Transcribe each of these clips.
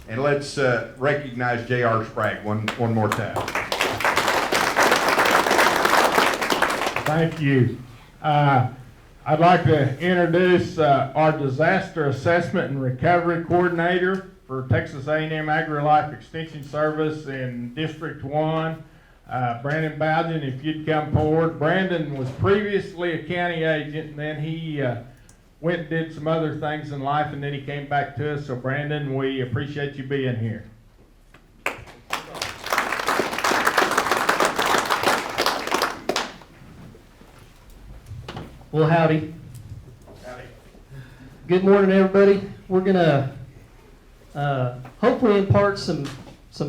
And let's recognize J.R. Sprague one more time. Thank you. I'd like to introduce our Disaster Assessment and Recovery Coordinator for Texas A&M Agri-Life Extension Service in District 1, Brandon Boughen. If you'd come forward. Brandon was previously a county agent, and then he went and did some other things in life, and then he came back to us. So Brandon, we appreciate you being here. Well, howdy. Howdy. Good morning, everybody. We're gonna hopefully impart some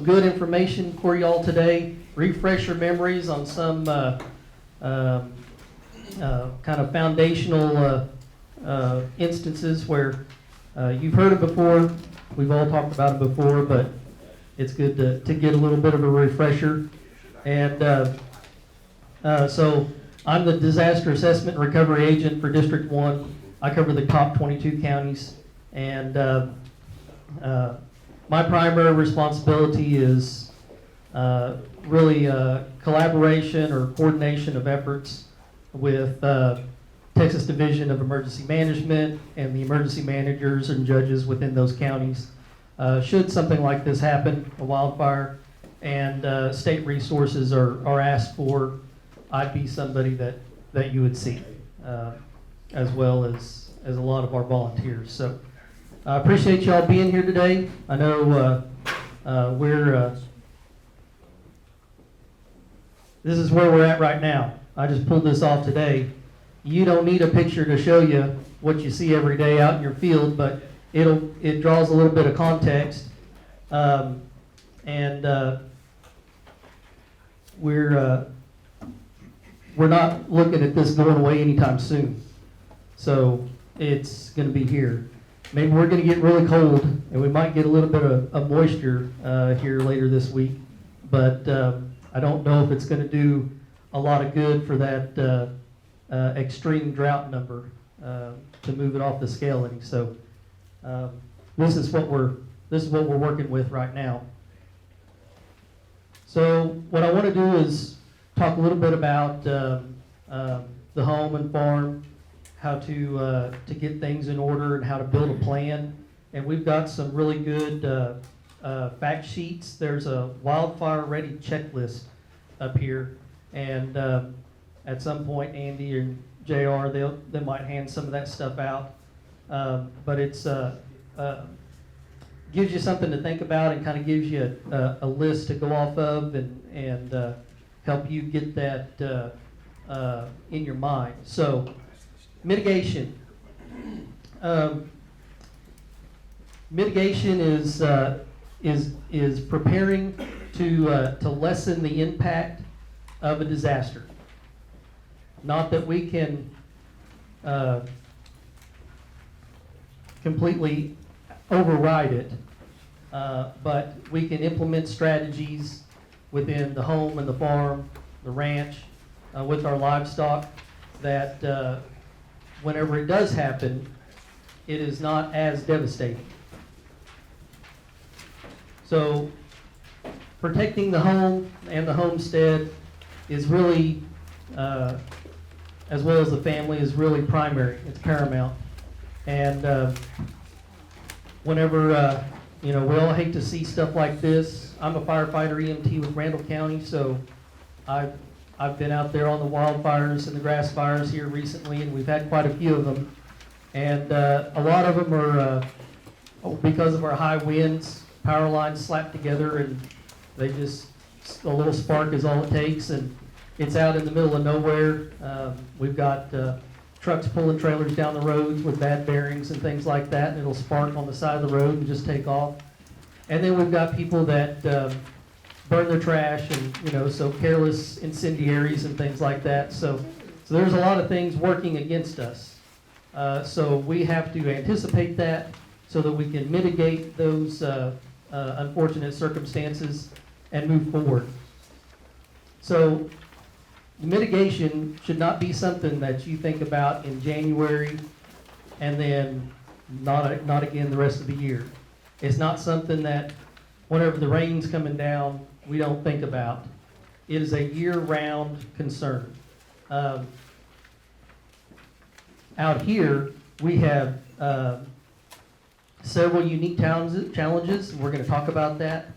good information for y'all today. Refresh your memories on some kind of foundational instances where you've heard it before. We've all talked about it before, but it's good to get a little bit of a refresher. And so I'm the Disaster Assessment and Recovery Agent for District 1. I cover the top 22 counties. And my primary responsibility is really collaboration or coordination of efforts with Texas Division of Emergency Management and the emergency managers and judges within those counties. Should something like this happen, a wildfire, and state resources are asked for, I'd be somebody that you would see, as well as a lot of our volunteers. So I appreciate y'all being here today. I know this is where we're at right now. I just pulled this off today. You don't need a picture to show you what you see every day out in your field, but it draws a little bit of context, and we're not looking at this going away anytime soon. So it's going to be here. Maybe we're going to get really cold, and we might get a little bit of moisture here later this week. But I don't know if it's going to do a lot of good for that extreme drought number to move it off the scale any. So this is what we're working with right now. So what I want to do is talk a little bit about the home and farm, how to get things in order and how to build a plan. And we've got some really good fact sheets. There's a wildfire ready checklist up here, and at some point Andy and JR they might hand some of that stuff out. But it's gives you something to think about and kind of gives you a list to go off of and help you get that in your mind. So mitigation. Mitigation is preparing to lessen the impact of a disaster. Not that we can completely override it, but we can implement strategies within the home and the farm, the ranch, with our livestock, that whenever it does happen, it is not as devastating. So protecting the home and the homestead is really, as well as the family, is really primary. It's paramount. And whenever, we all hate to see stuff like this. I'm a firefighter EMT with Randall County, so I've been out there on the wildfires and the grass fires here recently, and we've had quite a few of them. And a lot of them are because of our high winds, power lines slapped together, and they just, a little spark is all it takes, and it's out in the middle of nowhere. We've got trucks pulling trailers down the roads with bad bearings and things like that, and it'll spark on the side of the road and just take off. And then we've got people that burn their trash, and so careless incendiaries and things like that. So there's a lot of things working against us. So we have to anticipate that so that we can mitigate those unfortunate circumstances and move forward. So mitigation should not be something that you think about in January and then not again the rest of the year. It's not something that whenever the rain's coming down, we don't think about. It is a year-round concern. Out here, we have several unique challenges. We're going to talk about that.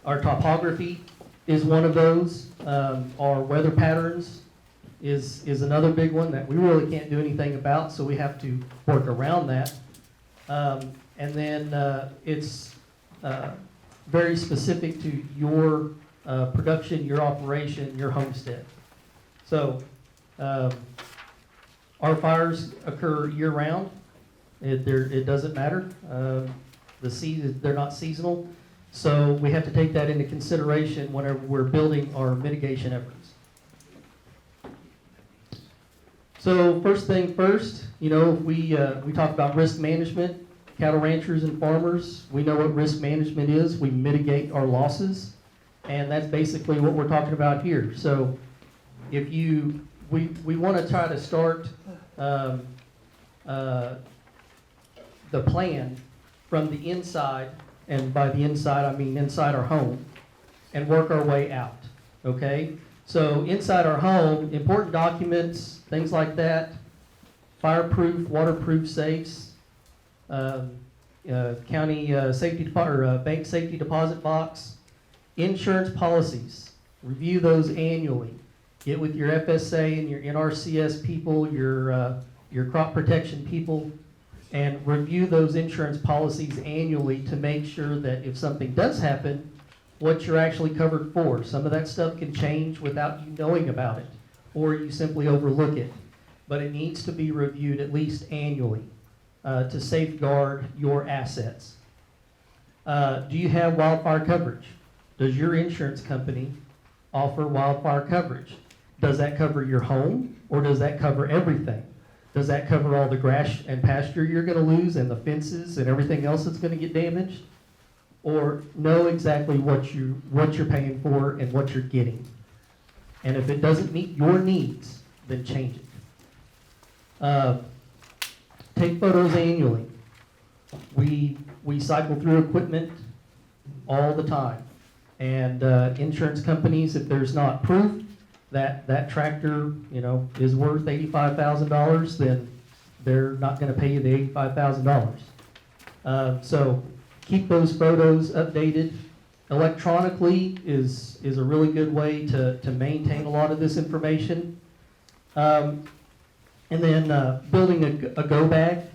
Our topography is one of those. Our weather patterns is another big one that we really can't do anything about, so we have to work around that. And then it's very specific to your production, your operation, your homestead. So our fires occur year-round. It doesn't matter. They're not seasonal. So we have to take that into consideration whenever we're building our mitigation efforts. So first thing first, we talk about risk management. Cattle ranchers and farmers, we know what risk management is. We mitigate our losses, and that's basically what we're talking about here. So if we want to try to start the plan from the inside, and by the inside I mean inside our home, and work our way out, okay? So inside our home, important documents, things like that, fireproof, waterproof safes, county safety or bank safety deposit box, insurance policies. Review those annually. Get with your FSA and your NRCS people, your crop protection people, and review those insurance policies annually to make sure that if something does happen, what you're actually covered for. Some of that stuff can change without you knowing about it, or you simply overlook it. But it needs to be reviewed at least annually. To safeguard your assets. Do you have wildfire coverage? Does your insurance company offer wildfire coverage? Does that cover your home, or does that cover everything? Does that cover all the grass and pasture you're going to lose and the fences and everything else that's going to get damaged? Or know exactly what you're paying for and what you're getting. And if it doesn't meet your needs, then change it. Take photos annually. We cycle through equipment all the time. And insurance companies, if there's not proof that that tractor, is worth $85,000, then they're not going to pay you the $85,000. So keep those photos updated. Electronically is a really good way to maintain a lot of this information. And then building a go bag,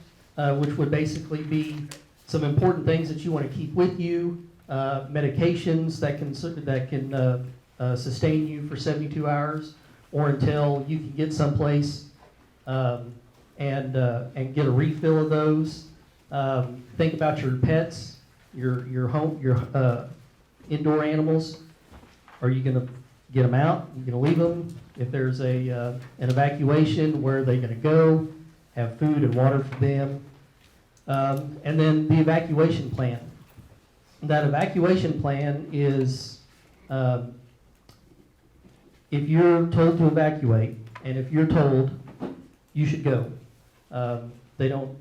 which would basically be some important things that you want to keep with you, medications that can sustain you for 72 hours or until you can get someplace and get a refill of those. Think about your pets, your home, your indoor animals. Are you going to get them out? Are you going to leave them? If there's an evacuation, where are they going to go? Have food and water for them. And then the evacuation plan. That evacuation plan is if you're told to evacuate, and if you're told, you should go. They don't,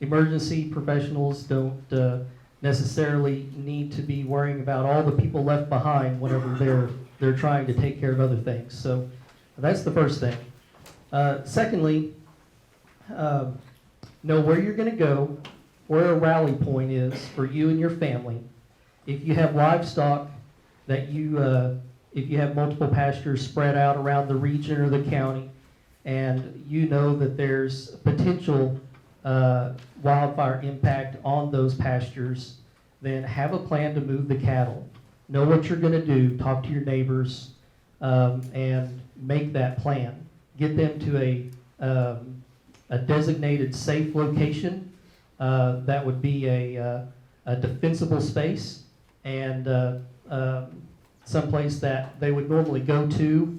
emergency professionals don't necessarily need to be worrying about all the people left behind whenever they're trying to take care of other things. So that's the first thing. Secondly, know where you're going to go, where a rally point is for you and your family. If you have livestock that if you have multiple pastures spread out around the region or the county, and you know that there's potential wildfire impact on those pastures, then have a plan to move the cattle. Know what you're going to do, talk to your neighbors, and make that plan. Get them to a designated safe location that would be a defensible space and someplace that they would normally go to,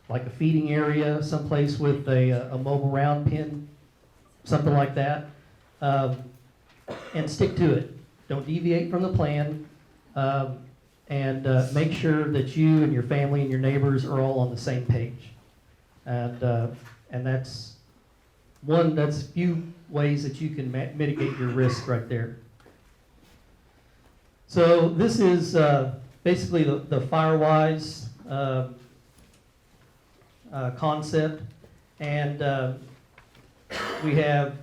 like a feeding area, someplace with a mobile round pen, something like that, and stick to it. Don't deviate from the plan, and make sure that you and your family and your neighbors are all on the same page. And that's a few ways that you can mitigate your risk right there. So this is basically the Firewise concept, and we have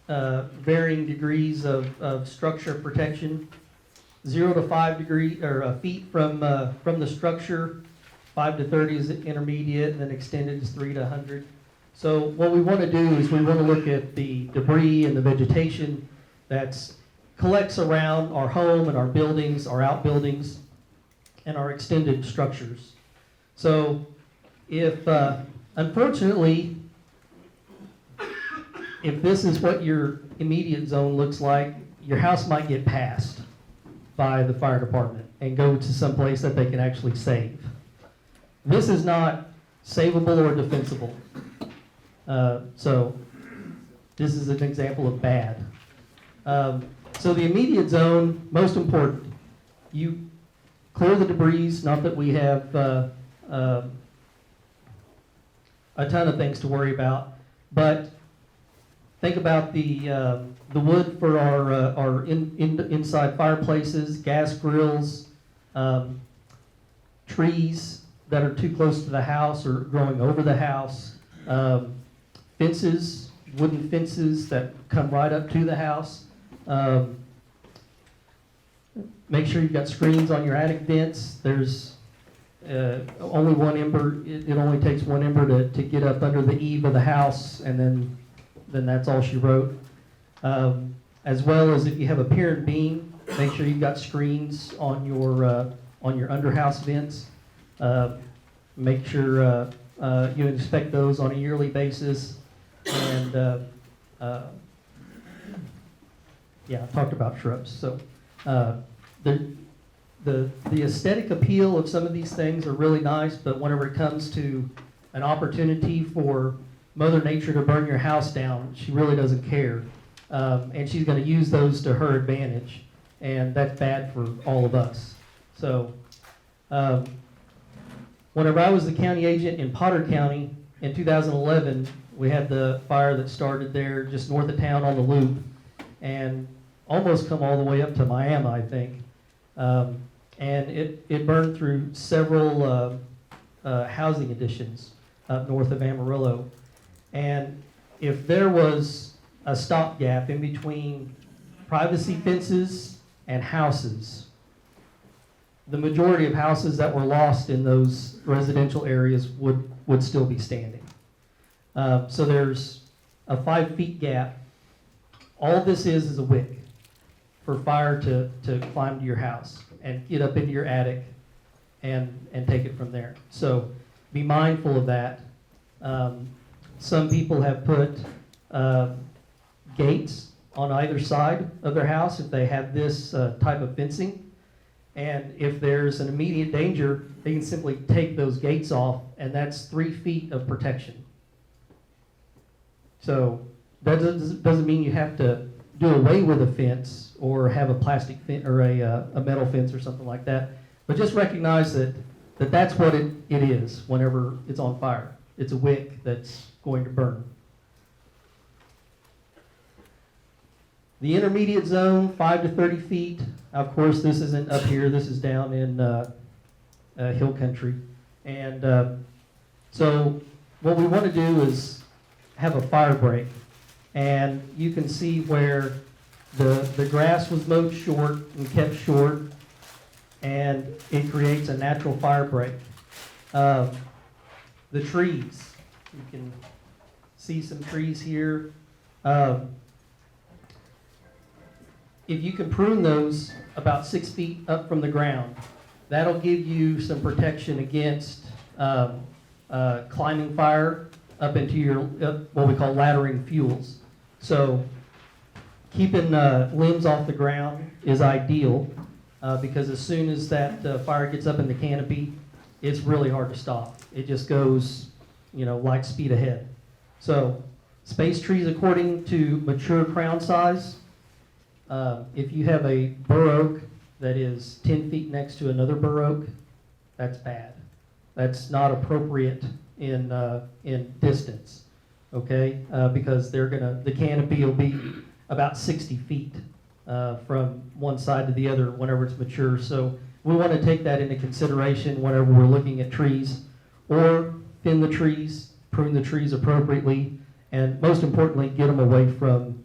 varying degrees of structure protection. 0 to 5 degree or feet from the structure, 5 to 30 is intermediate, and then extended is 3 to 100. So what we want to do is we want to look at the debris and the vegetation that collects around our home and our buildings, our outbuildings, and our extended structures. So if, unfortunately, if this is what your immediate zone looks like, your house might get passed by the fire department and go to some place that they can actually save. This is not savable or defensible. So this is an example of bad. So the immediate zone, most important, you clear the debris, not that we have a ton of things to worry about, but think about the wood for our inside fireplaces, gas grills, trees that are too close to the house or growing over the house, fences, wooden fences that come right up to the house. Make sure you've got screens on your attic vents. There's only one ember. It only takes one ember to get up under the eave of the house, and then that's all she wrote. As well as if you have a pier and beam, make sure you've got screens on your underhouse vents. Make sure you inspect those on a yearly basis. And yeah, I talked about shrubs. So the aesthetic appeal of some of these things are really nice, but whenever it comes to an opportunity for Mother Nature to burn your house down, she really doesn't care. And she's going to use those to her advantage, and that's bad for all of us. So whenever I was the county agent in Potter County in 2011, we had the fire that started there just north of town on the loop and almost come all the way up to Miami, I think. And it burned through several housing additions up north of Amarillo. And if there was a stopgap in between privacy fences and houses, the majority of houses that were lost in those residential areas would still be standing. So there's a 5 feet gap. All this is a wick for fire to climb to your house and get up into your attic and take it from there. So be mindful of that. Some people have put gates on either side of their house if they have this type of fencing. And if there's an immediate danger, they can simply take those gates off, and that's 3 feet of protection. So that doesn't mean you have to do away with a fence or have a plastic fence or a metal fence or something like that. But just recognize that's what it is whenever it's on fire. It's a wick that's going to burn. The intermediate zone, 5 to 30 feet. Of course, this isn't up here. This is down in hill country. And so what we want to do is have a fire break. And you can see where the grass was mowed short and kept short, and it creates a natural fire break. The trees, you can see some trees here. If you can prune those about 6 feet up from the ground, that'll give you some protection against climbing fire up into your what we call laddering fuels. So keeping limbs off the ground is ideal because as soon as that fire gets up in the canopy, it's really hard to stop. It just goes, light speed ahead. So space trees according to mature crown size. If you have a bur oak that is 10 feet next to another bur oak, that's bad. That's not appropriate in distance, okay? Because the canopy will be about 60 feet from one side to the other whenever it's mature. So we want to take that into consideration whenever we're looking at trees, or thin the trees, prune the trees appropriately, and most importantly, get them away from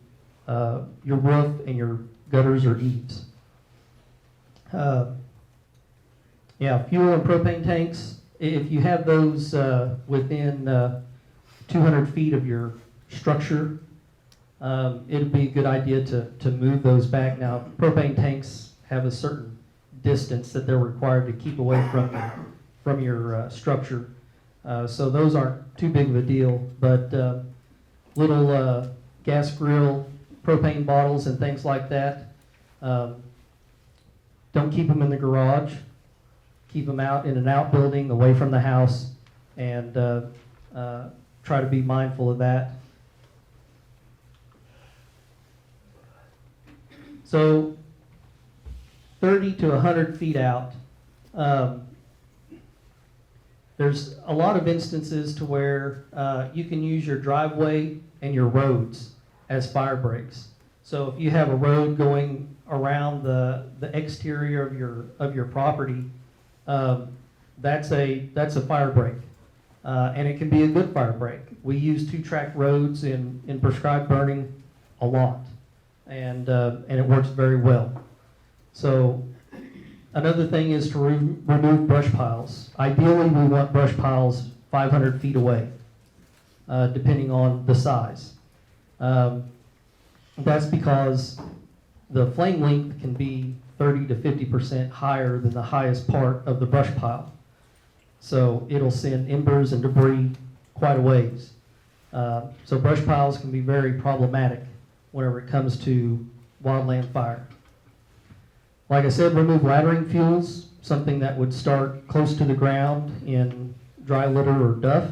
your roof and your gutters or eaves. Yeah, fuel and propane tanks, if you have those within 200 feet of your structure, it'd be a good idea to move those back. Now, propane tanks have a certain distance that they're required to keep away from your structure. So those aren't too big of a deal, but little gas grill, propane bottles and things like that, don't keep them in the garage. Keep them out in an outbuilding away from the house, and try to be mindful of that. So 30 to 100 feet out, there's a lot of instances to where you can use your driveway and your roads as fire breaks. So if you have a road going around the exterior of your property, that's a fire break, and it can be a good fire break. We use 2-track roads in prescribed burning a lot, and it works very well. So another thing is to remove brush piles. Ideally, we want brush piles 500 feet away, depending on the size. That's because the flame length can be 30 to 50% higher than the highest part of the brush pile. So it'll send embers and debris quite a ways. So brush piles can be very problematic whenever it comes to wildland fire. Like I said, remove laddering fuels, something that would start close to the ground in dry litter or duff,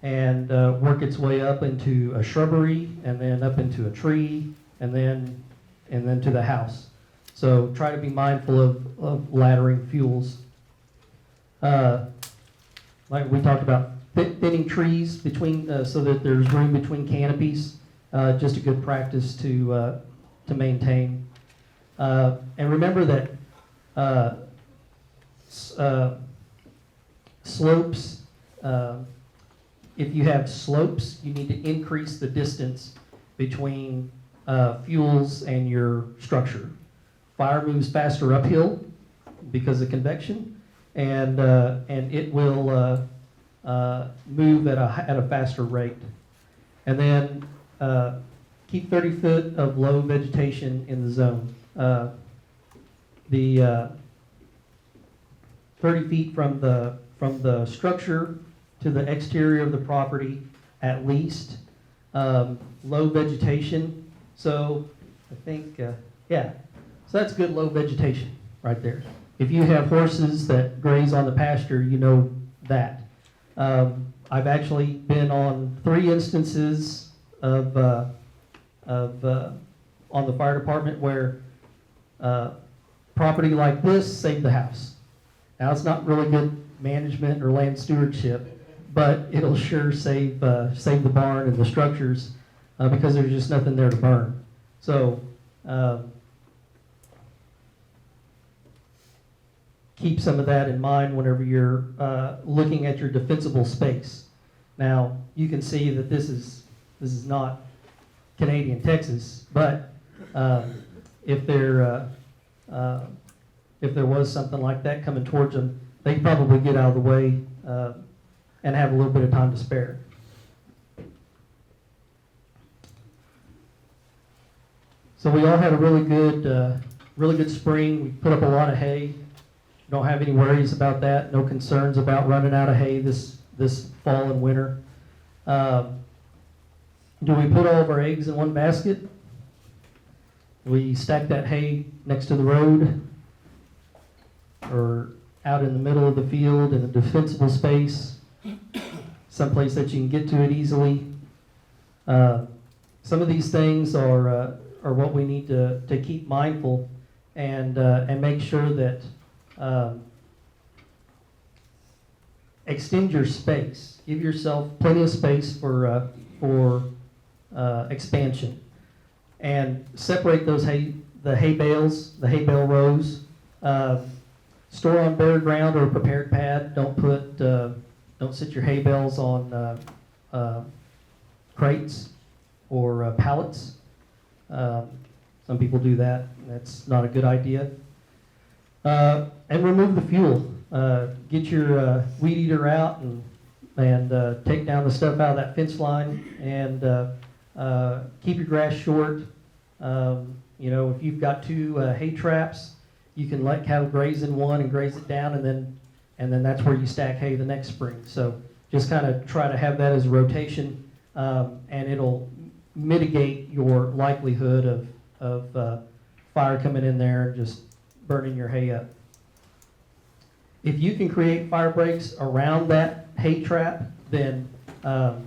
and work its way up into a shrubbery, and then up into a tree, and then to the house. So try to be mindful of laddering fuels. Like we talked about, thinning trees between so that there's room between canopies. Just a good practice to maintain. And remember that slopes. If you have slopes, you need to increase the distance between fuels and your structure. Fire moves faster uphill because of convection, and it will move at a faster rate. And then keep 30 foot of low vegetation in the zone. The 30 feet from the structure to the exterior of the property, at least. Low vegetation. So I think, yeah. So that's good low vegetation right there. If you have horses that graze on the pasture, you know that. I've actually been on 3 instances of on the fire department where property like this saved the house. Now it's not really good management or land stewardship, but it'll sure save the barn and the structures because there's just nothing there to burn. So keep some of that in mind whenever you're looking at your defensible space. Now you can see that this is not Canadian Texas, but if there was something like that coming towards them, they could probably get out of the way and have a little bit of time to spare. So we all had a really good spring. We put up a lot of hay. Don't have any worries about that. No concerns about running out of hay this fall and winter. Do we put all of our eggs in one basket? We stack that hay next to the road or out in the middle of the field in a defensible space, someplace that you can get to it easily. Some of these things are what we need to keep mindful and make sure that extend your space. Give yourself plenty of space for expansion, and separate those hay the hay bales, the hay bale rows. Store on bare ground or a prepared pad. Don't sit your hay bales on crates or pallets. Some people do that. That's not a good idea. And remove the fuel. Get your weed eater out and take down the stuff out of that fence line, and keep your grass short. If you've got 2 hay traps, you can let cattle graze in one and graze it down, and then that's where you stack hay the next spring. So just kind of try to have that as a rotation, and it'll mitigate your likelihood of fire coming in there and just burning your hay up. If you can create fire breaks around that hay trap, then that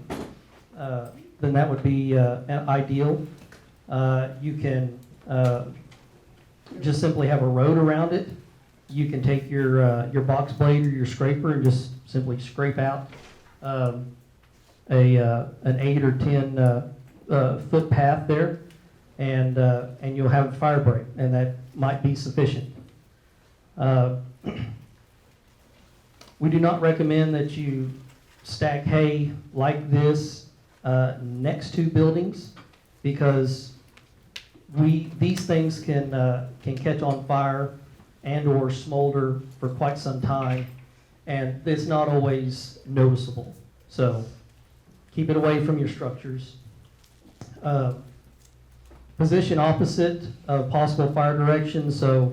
would be ideal. You can just simply have a road around it. You can take your box blade or your scraper and just simply scrape out an 8 or 10 foot path there, and you'll have a fire break, and that might be sufficient. We do not recommend that you stack hay like this next to buildings, because these things can catch on fire and or smolder for quite some time, and it's not always noticeable. So keep it away from your structures. Position opposite of possible fire direction. So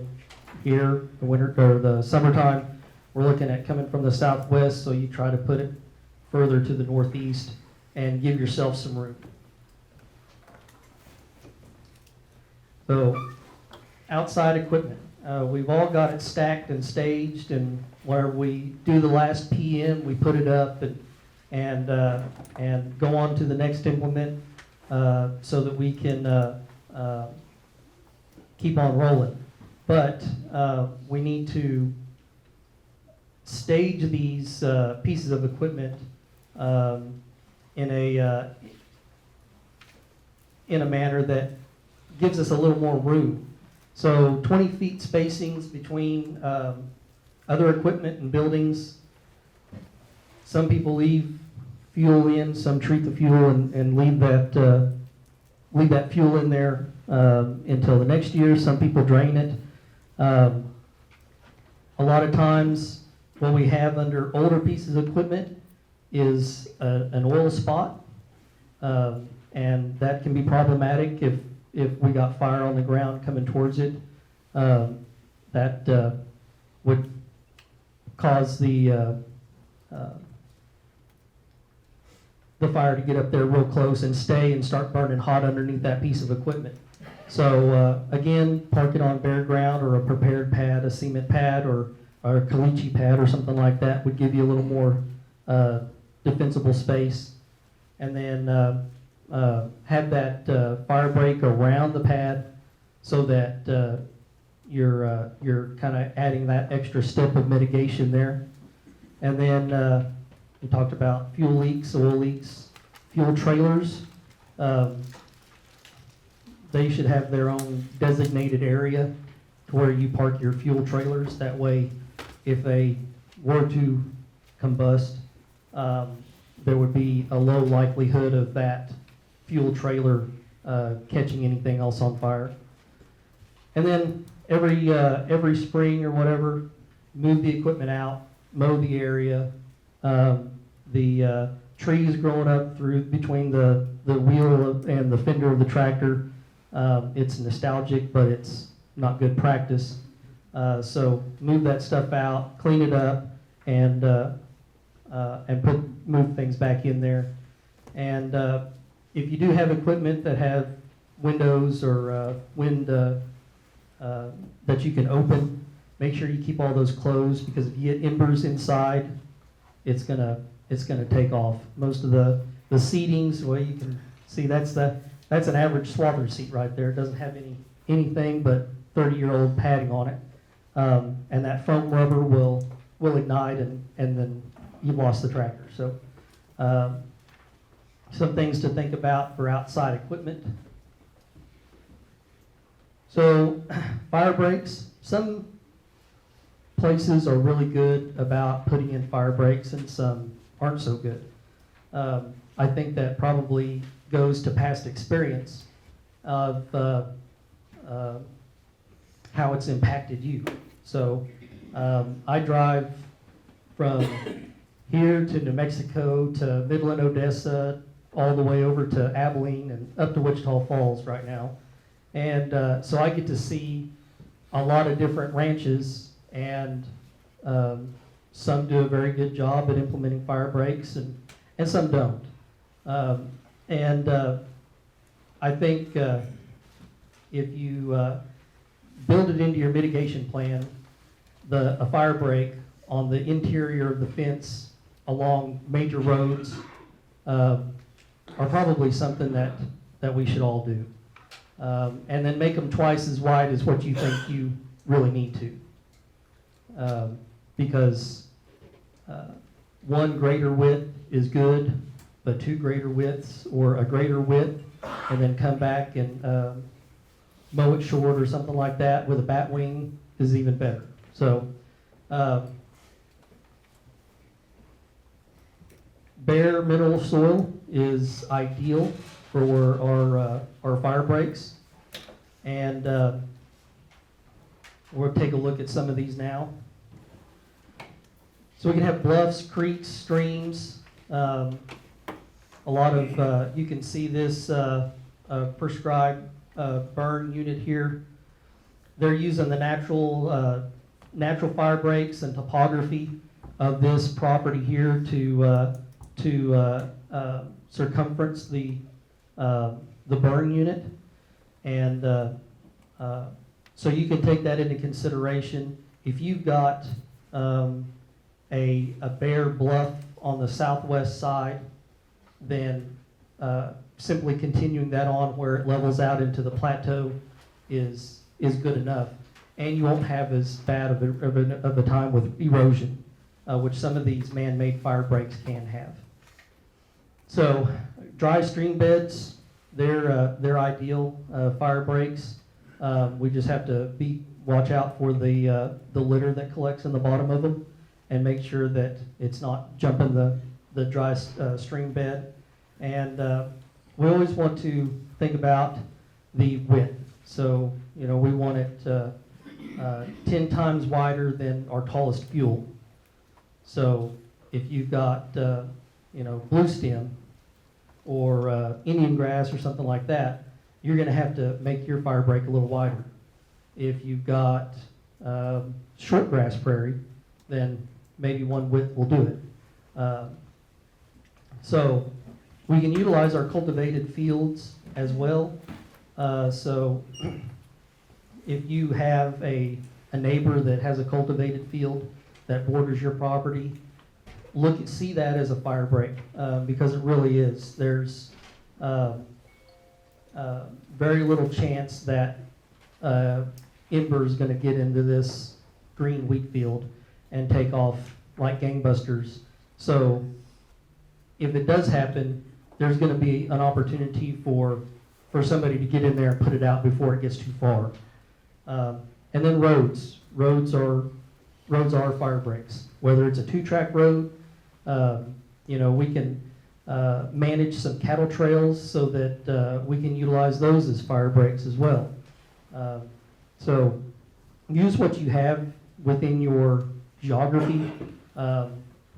here, the winter or the summertime, we're looking at coming from the southwest, so you try to put it further to the northeast and give yourself some room. So outside equipment, we've all got it stacked and staged, and where we do the last PM, we put it up and go on to the next implement, so that we can keep on rolling. But we need to stage these pieces of equipment in a manner that gives us a little more room. So 20 feet spacings between other equipment and buildings. Some people leave fuel in, some treat the fuel and leave that fuel in there until the next year. Some people drain it. A lot of times what we have under older pieces of equipment is an oil spot, and that can be problematic if we got fire on the ground coming towards it. That would cause the fire to get up there real close and stay and start burning hot underneath that piece of equipment. So again, park it on bare ground or a prepared pad, a cement pad or a caliche pad or something like that would give you a little more defensible space. And then have that fire break around the pad, so that you're kind of adding that extra step of mitigation there. And then we talked about fuel leaks, oil leaks, fuel trailers. They should have their own designated area to where you park your fuel trailers. That way, if they were to combust, there would be a low likelihood of that fuel trailer catching anything else on fire. And then every spring or whatever, move the equipment out, mow the area. The trees growing up through between the wheel and the fender of the tractor, it's nostalgic, but it's not good practice. So move that stuff out, clean it up, and move things back in there. And if you do have equipment that have windows or wind that you can open, make sure you keep all those closed, because if you get embers inside, it's gonna take off. Most of the seatings, well, you can see that's an average swather seat right there. It doesn't have anything but 30-year-old padding on it, and that foam rubber will ignite, and then you've lost the tractor. So some things to think about for outside equipment. So fire breaks, some places are really good about putting in fire breaks and some aren't so good. I think that probably goes to past experience of how it's impacted you. So I drive from here to New Mexico to Midland, Odessa, all the way over to Abilene and up to Wichita Falls right now. And so I get to see a lot of different ranches, and some do a very good job at implementing fire breaks, and some don't. I think if you build it into your mitigation plan, a fire break on the interior of the fence along major roads are probably something that we should all do. And then make them twice as wide as what you think you really need to. Because one greater width is good, but two greater widths or a greater width, and then come back and mow it short or something like that with a bat wing is even better. So bare mineral soil is ideal for our fire breaks, and we'll take a look at some of these now. So we can have bluffs, creeks, streams. A lot of you can see this prescribed burn unit here. They're using the natural fire breaks and topography of this property here to circumference the burn unit, and so you can take that into consideration. If you've got a bare bluff on the southwest side, then simply continuing that on where it levels out into the plateau is good enough, and you won't have as bad of a time with erosion, which some of these man-made fire breaks can have. So dry stream beds, they're ideal fire breaks. We just have to watch out for the litter that collects in the bottom of them, and make sure that it's not jumping the dry stream bed. And we always want to think about the width. So, we want it 10 times wider than our tallest fuel. So if you've got, blue stem or Indian grass or something like that, you're going to have to make your fire break a little wider. If you've got short grass prairie, then maybe one width will do it. So we can utilize our cultivated fields as well. So if you have a neighbor that has a cultivated field that borders your property, see that as a fire break, because it really is. There's very little chance that ember is going to get into this green wheat field and take off like gangbusters. So if it does happen, there's going to be an opportunity for somebody to get in there and put it out before it gets too far. And then roads. Roads are fire breaks. Whether it's a 2-track road, we can manage some cattle trails so that we can utilize those as fire breaks as well. So use what you have within your geography,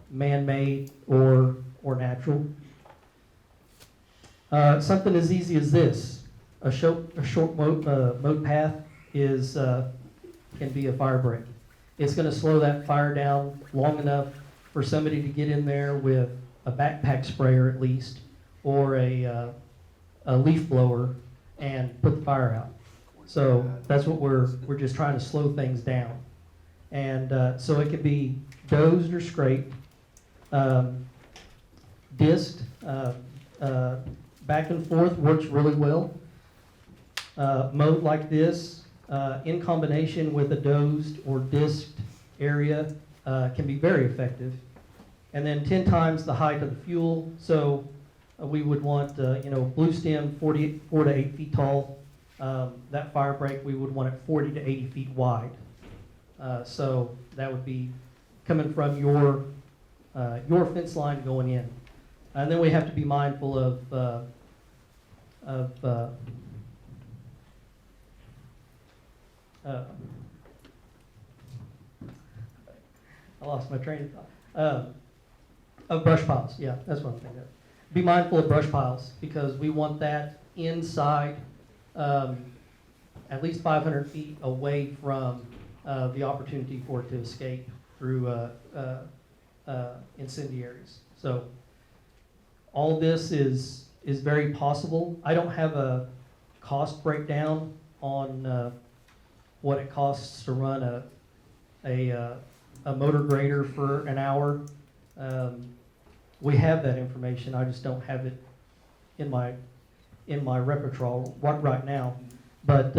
man-made or natural. Something as easy as this, a short mowed path can be a fire break. It's going to slow that fire down long enough for somebody to get in there with a backpack sprayer at least, or a leaf blower, and put the fire out. So that's what we're just trying to slow things down. And so it could be dozed or scraped, disked, back and forth works really well. Mowed like this, in combination with a dozed or disked area, can be very effective. And then 10 times the height of the fuel. So we would want, blue stem 4 to 8 feet tall, That fire break, we would want it 40 to 80 feet wide. So that would be coming from your fence line going in. And then we have to be mindful of I lost my train of thought. Of brush piles, yeah, that's what I'm thinking of. Be mindful of brush piles, because we want that inside, at least 500 feet away from the opportunity for it to escape through incendiaries. So all this is very possible. I don't have a cost breakdown on what it costs to run a motor grader for an hour. We have that information. I just don't have it in my repertoire right now. But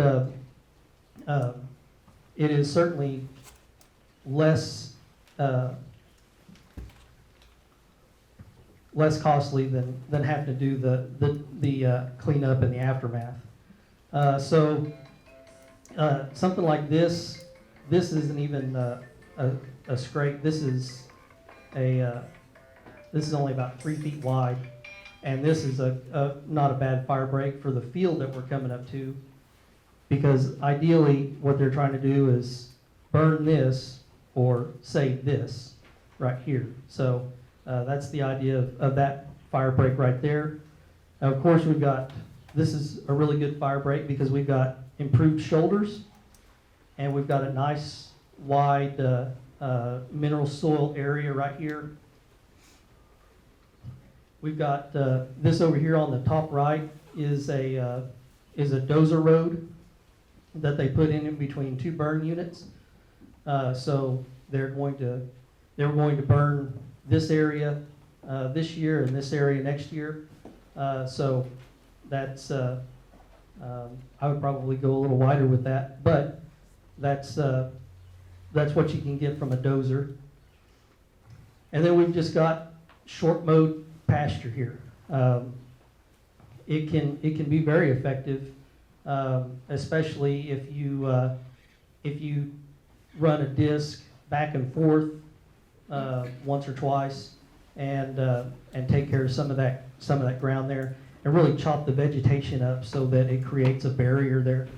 it is certainly less costly than having to do the cleanup and the aftermath. So something like this isn't even a scrape. This is only about 3 feet wide, and this is not a bad fire break for the field that we're coming up to, because ideally what they're trying to do is burn this or save this right here. So that's the idea of that fire break right there. Now, of course, this is a really good fire break because we've got improved shoulders, and we've got a nice wide mineral soil area right here. We've got this over here on the top right is a dozer road that they put in between two burn units. So they're going to burn this area this year and this area next year. So that's I would probably go a little wider with that, but that's what you can get from a dozer. And then we've just got short mowed pasture here. It can be very effective, especially if you run a disc back and forth once or twice, and take care of some of that ground there, and really chop the vegetation up so that it creates a barrier there.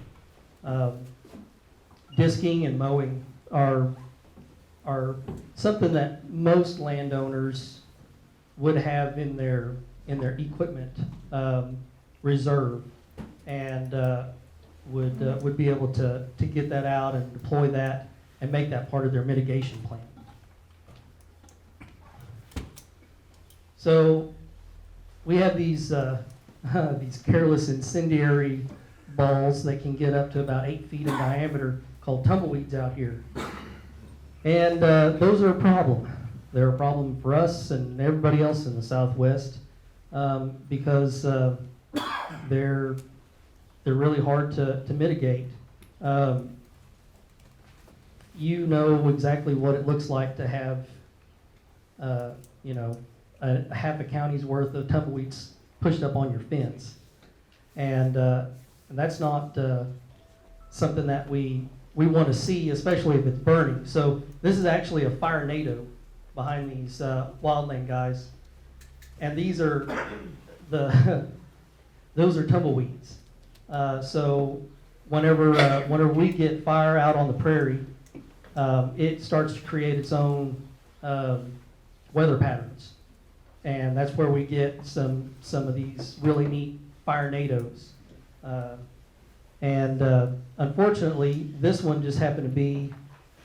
Disking and mowing are something that most landowners would have in their equipment reserve, and would be able to get that out and deploy that and make that part of their mitigation plan. So we have these careless incendiary balls that can get up to about 8 feet in diameter, called tumbleweeds out here, and those are a problem. They're a problem for us and everybody else in the Southwest, because they're really hard to mitigate. You know exactly what it looks like to have, a half a county's worth of tumbleweeds pushed up on your fence, and that's not something that we want to see, especially if it's burning. So this is actually a fire NATO behind these wildland guys, and these are those are tumbleweeds. So whenever we get fire out on the prairie, it starts to create its own weather patterns, and that's where we get some of these really neat fire NATOs. And unfortunately, this one just happened to be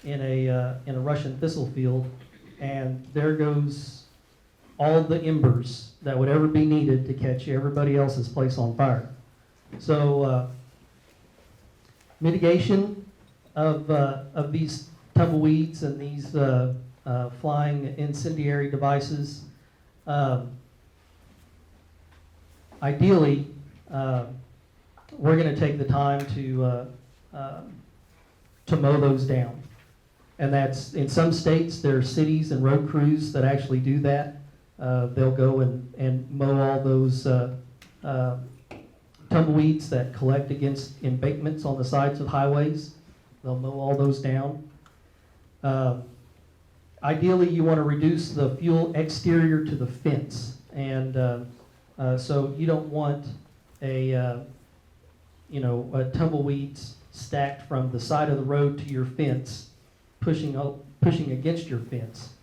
in a Russian thistle field, and there goes all the embers that would ever be needed to catch everybody else's place on fire. So mitigation of these tumbleweeds and these flying incendiary devices, ideally, we're going to take the time to mow those down. And that's, in some states, there are cities and road crews that actually do that. They'll go and mow all those tumbleweeds that collect against embankments on the sides of highways. They'll mow all those down. Ideally, you want to reduce the fuel exterior to the fence, and so you don't want a tumbleweeds stacked from the side of the road to your fence, pushing against your fence.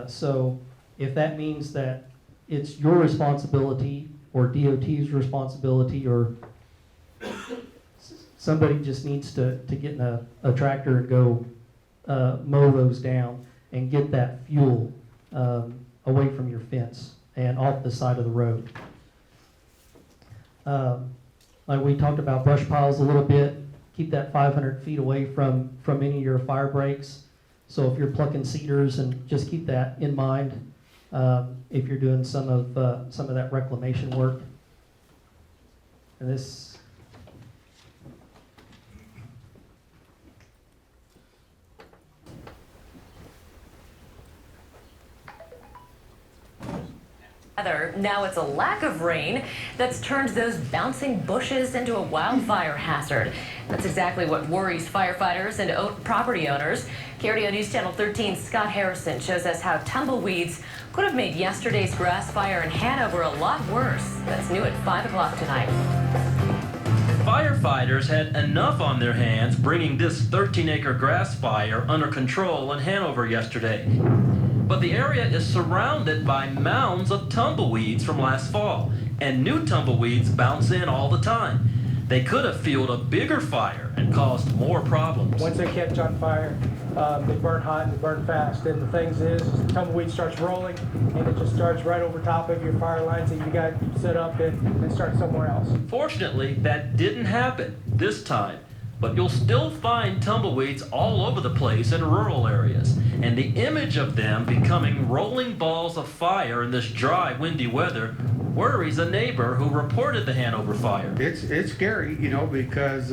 So if that means that it's your responsibility or DOT's responsibility, or somebody just needs to get in a tractor and go mow those down and get that fuel away from your fence and off the side of the road. Like we talked about brush piles a little bit, keep that 500 feet away from any of your fire breaks. So if you're plucking cedars, and just keep that in mind if you're doing some of that reclamation work. And this. Now it's a lack of rain that's turned those bouncing bushes into a wildfire hazard. That's exactly what worries firefighters and property owners. KRDO News Channel 13's Scott Harrison shows us how tumbleweeds could have made yesterday's grass fire in Hanover a lot worse. That's new at 5 o'clock tonight. Firefighters had enough on their hands bringing this 13-acre grass fire under control in Hanover yesterday. But the area is surrounded by mounds of tumbleweeds from last fall, and new tumbleweeds bounce in all the time. They could have fueled a bigger fire and caused more problems. Once they catch on fire, they burn hot and they burn fast. And the thing is the tumbleweed starts rolling, and it just starts right over top of your fire lines that you got set up and start somewhere else. Fortunately, that didn't happen this time. But you'll still find tumbleweeds all over the place in rural areas. And the image of them becoming rolling balls of fire in this dry, windy weather worries a neighbor who reported the Hanover fire. It's scary, because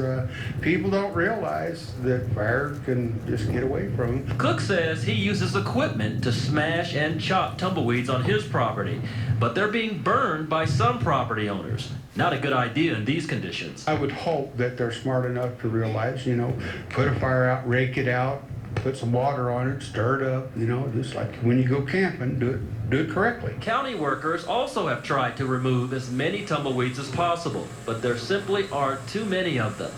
people don't realize that fire can just get away from them. Cook says he uses equipment to smash and chop tumbleweeds on his property, but they're being burned by some property owners. Not a good idea in these conditions. I would hope that they're smart enough to realize, put a fire out, rake it out, put some water on it, stir it up, just like when you go camping, do it correctly. County workers also have tried to remove as many tumbleweeds as possible, but there simply are too many of them.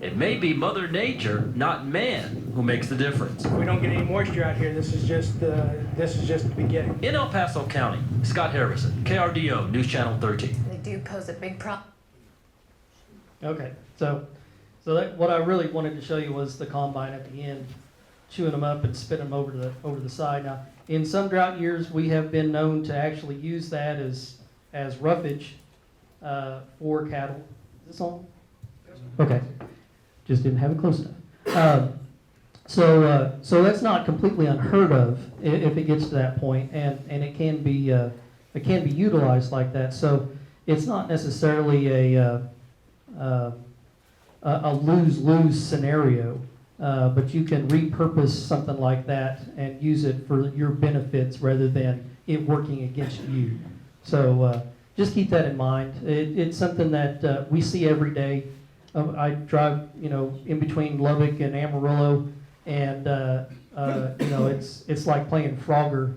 It may be Mother Nature, not man, who makes the difference. We don't get any moisture out here. This is just the beginning. In El Paso County, Scott Harrison, KRDO News Channel 13. They do pose a big problem. Okay, so what I really wanted to show you was the combine at the end, chewing them up and spitting them over the side. Now, in some drought years, we have been known to actually use that as roughage for cattle. Is this on? Okay, just didn't have it close enough. So that's not completely unheard of if it gets to that point, and it can be utilized like that. So it's not necessarily a lose-lose scenario, but you can repurpose something like that and use it for your benefits rather than it working against you. So just keep that in mind. It's something that we see every day. I drive, in between Lubbock and Amarillo, and it's like playing Frogger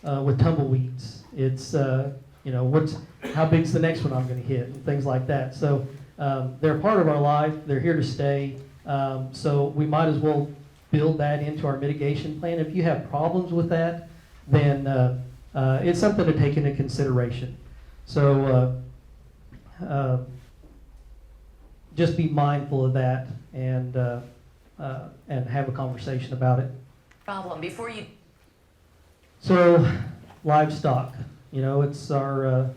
with tumbleweeds. It's how big's the next one I'm going to hit, and things like that. So they're part of our life. They're here to stay. So we might as well build that into our mitigation plan. If you have problems with that, then it's something to take into consideration. So just be mindful of that and have a conversation about it. Problem before you. So livestock, it's our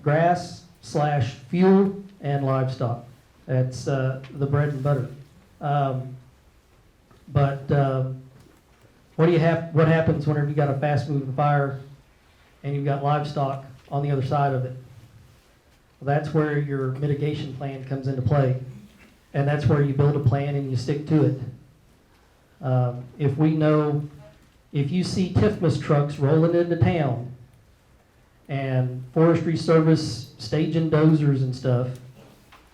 grass/fuel and livestock. That's the bread and butter. But what happens whenever you got a fast-moving fire and you've got livestock on the other side of it? Well, that's where your mitigation plan comes into play, and that's where you build a plan and you stick to it. If you see TIFMAS trucks rolling into town and Forestry Service staging dozers and stuff,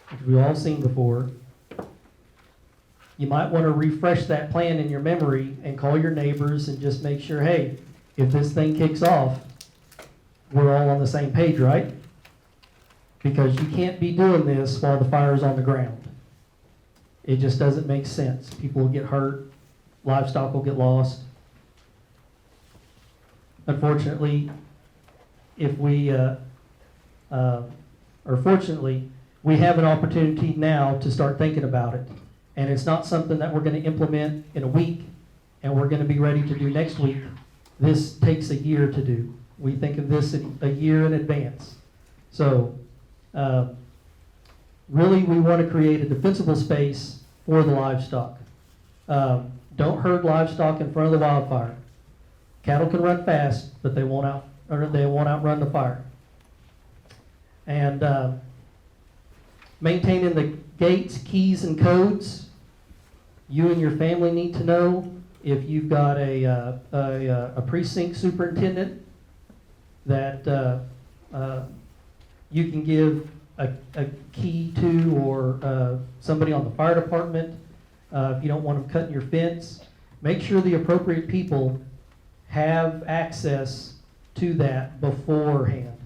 which we've all seen before, you might want to refresh that plan in your memory and call your neighbors and just make sure, hey, if this thing kicks off, we're all on the same page, right? Because you can't be doing this while the fire is on the ground. It just doesn't make sense. People will get hurt, livestock will get lost. Unfortunately, fortunately, we have an opportunity now to start thinking about it. And it's not something that we're going to implement in a week and we're going to be ready to do next week. This takes a year to do. We think of this a year in advance. So, really, we want to create a defensible space for the livestock. Don't herd livestock in front of the wildfire. Cattle can run fast, but they won't outrun the fire. And maintaining the gates, keys, and codes. You and your family need to know if you've got a precinct superintendent that you can give a key to, or somebody on the fire department. If you don't want them cutting your fence, make sure the appropriate people have access to that beforehand.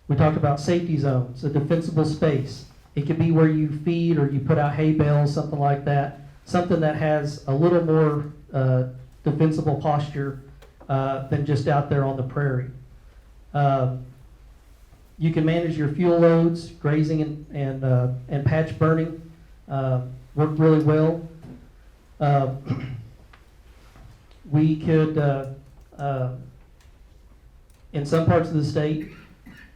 We talked about safety zones, a defensible space. It could be where you feed or you put out hay bales, something like that. Something that has a little more defensible posture than just out there on the prairie. You can manage your fuel loads, grazing and patch burning work really well. We could, in some parts of the state,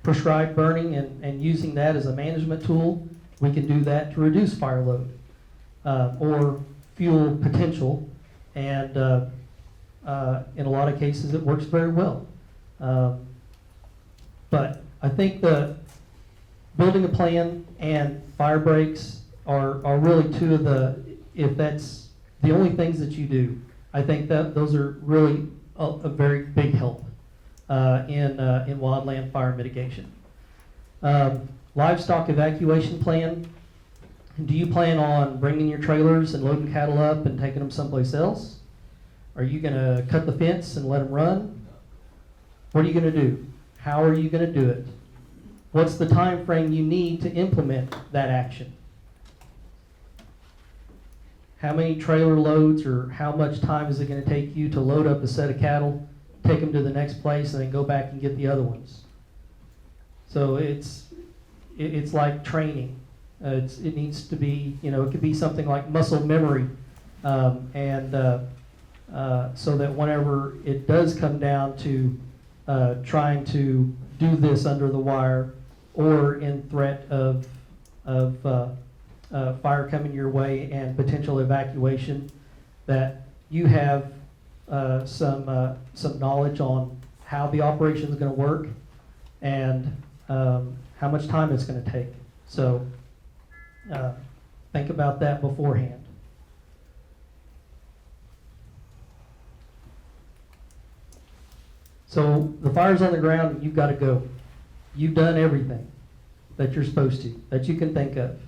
prescribe burning and using that as a management tool. We can do that to reduce fire load or fuel potential, and in a lot of cases it works very well. But I think the building a plan and fire breaks are really two of the, if that's the only things that you do, I think that those are really a very big help in wildland fire mitigation. Livestock evacuation plan. Do you plan on bringing your trailers and loading cattle up and taking them someplace else? Are you going to cut the fence and let them run? What are you going to do? How are you going to do it? What's the time frame you need to implement that action? How many trailer loads, or how much time is it going to take you to load up a set of cattle, take them to the next place, and then go back and get the other ones? So it's like training. It needs to be, it could be something like muscle memory, so that whenever it does come down to trying to do this under the wire, or in threat of fire coming your way and potential evacuation, that you have some knowledge on how the operation is going to work and how much time it's going to take. So think about that beforehand. So the fire's on the ground and you've got to go. You've done everything that you're supposed to, that you can think of.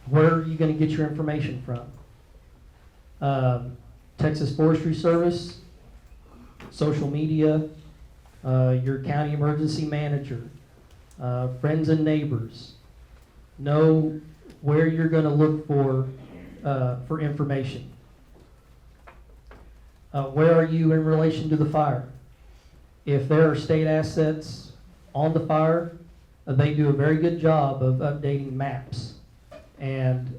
Where are you going to get your information from? Texas Forestry Service, social media, your county emergency manager, friends and neighbors. Know where you're going to look for information. Where are you in relation to the fire? If there are state assets on the fire, they do a very good job of updating maps. And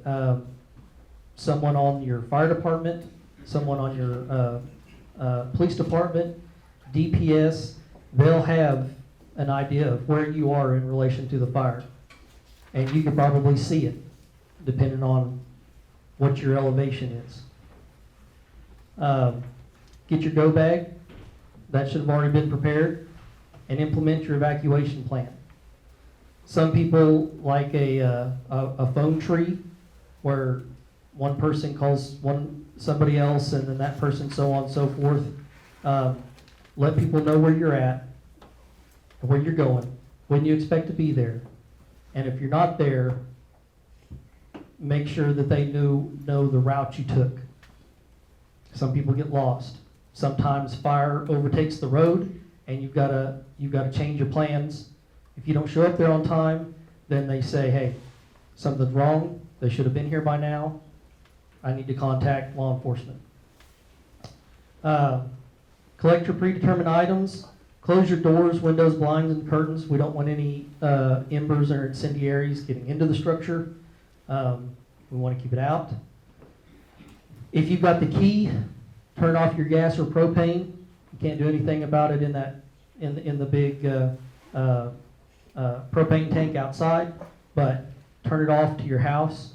someone on your fire department, someone on your police department, DPS, they'll have an idea of where you are in relation to the fire. And you can probably see it, depending on what your elevation is. Get your go bag. That should have already been prepared, and implement your evacuation plan. Some people like a phone tree where one person calls somebody else, and then that person, so on and so forth. let people know where you're at, where you're going, when you expect to be there. And if you're not there, make sure that they know the route you took. Some people get lost. Sometimes fire overtakes the road, and you've got to change your plans. If you don't show up there on time, then they say, hey, something's wrong. They should have been here by now. I need to contact law enforcement. Collect your predetermined items. Close your doors, windows, blinds, and curtains. We don't want any embers or incendiaries getting into the structure. We want to keep it out. If you've got the key, turn off your gas or propane. You can't do anything about it in the big propane tank outside, but turn it off to your house.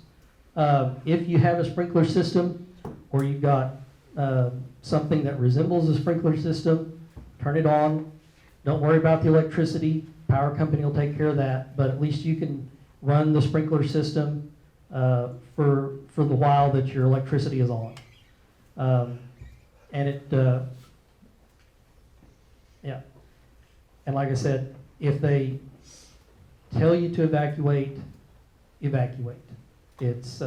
If you have a sprinkler system, or you've got something that resembles a sprinkler system, turn it on. Don't worry about the electricity. Power company will take care of that, but at least you can run the sprinkler system for the while that your electricity is on. And like I said, if they tell you to evacuate, evacuate. It's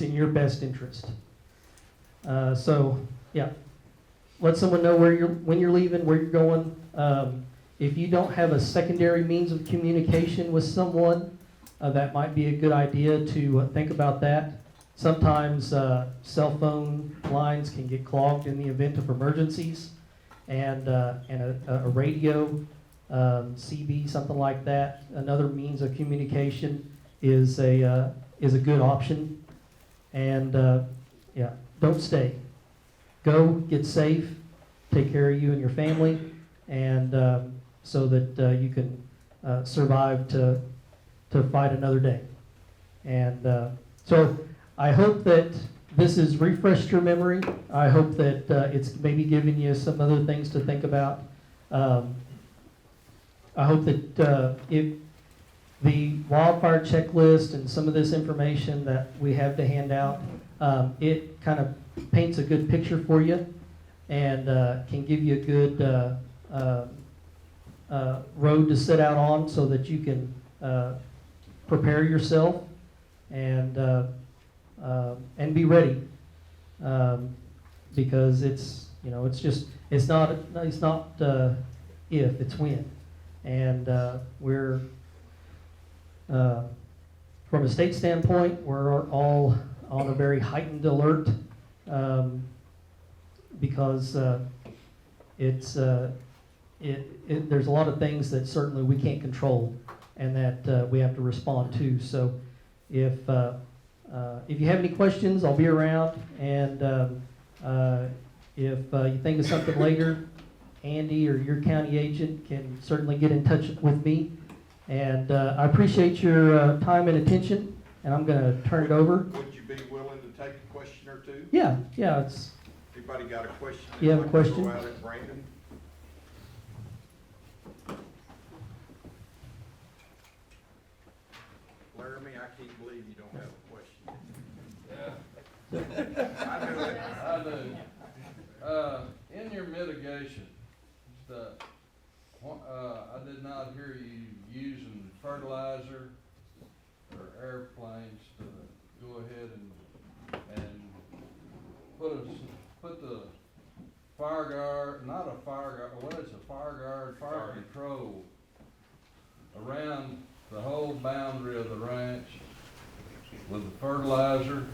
in your best interest. Let someone know when you're leaving, where you're going. If you don't have a secondary means of communication with someone, that might be a good idea to think about that. Sometimes cell phone lines can get clogged in the event of emergencies, and a radio, CB, something like that, another means of communication is a good option. And don't stay. Go, get safe, take care of you and your family, and so that you can survive to fight another day. And so I hope that this has refreshed your memory. I hope that it's maybe given you some other things to think about. I hope that if the wildfire checklist and some of this information that we have to hand out, it kind of paints a good picture for you and can give you a good road to set out on so that you can prepare yourself and be ready, because it's not if, it's when. And we're from a state standpoint, we're all on a very heightened alert, because there's a lot of things that certainly we can't control and that we have to respond to. So if you have any questions, I'll be around, and if you think of something later, Andy or your county agent can certainly get in touch with me. And I appreciate your time and attention, and I'm going to turn it over. Would you be willing to take a question or two? Yeah. Anybody got a question? You have a question? Go out at Brandon. Laramie, I can't believe you don't have a question. Yeah. I do. In your mitigation stuff, I did not hear you using fertilizer or airplanes to go ahead and put the fire guard, not a fire guard, what is a fire guard, fire control around the whole boundary of the ranch with the fertilizer.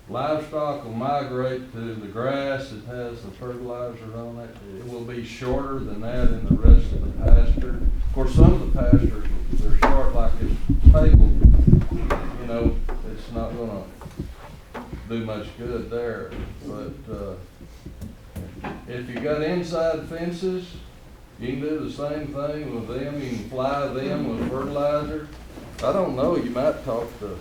Livestock will migrate to the grass that has the fertilizer on it. It will be shorter than that in the rest of the pasture. Of course, some of the pastures, they're short like this table. It's not gonna do much good there. But if you got inside fences, you can do the same thing with them. You can fly them with fertilizer. I don't know, you might talk to,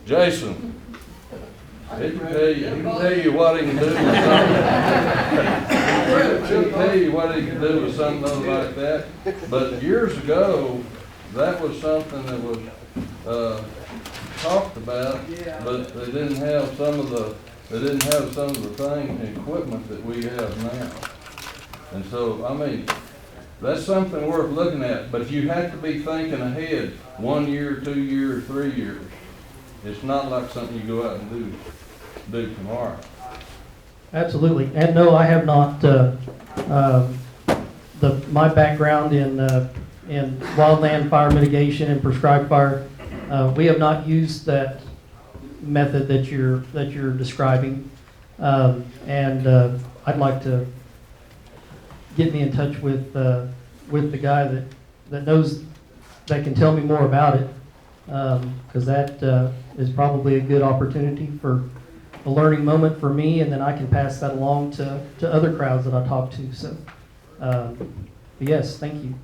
Jason. He can tell you what he can do with something. He'll tell you what he can do with something like that. But years ago, that was something that was talked about, but they didn't have some of the things and equipment that we have now. And so, I mean, that's something worth looking at, but you have to be thinking ahead, 1 year, 2 years, 3 years. It's not like something you go out and do tomorrow. Absolutely. And no, I have not, my background in wildland fire mitigation and prescribed fire, we have not used that method that you're describing. I'd like to get me in touch with the guy that knows, that can tell me more about it, because that is probably a good opportunity for a learning moment for me, and then I can pass that along to other crowds that I talk to. So, yes, thank you.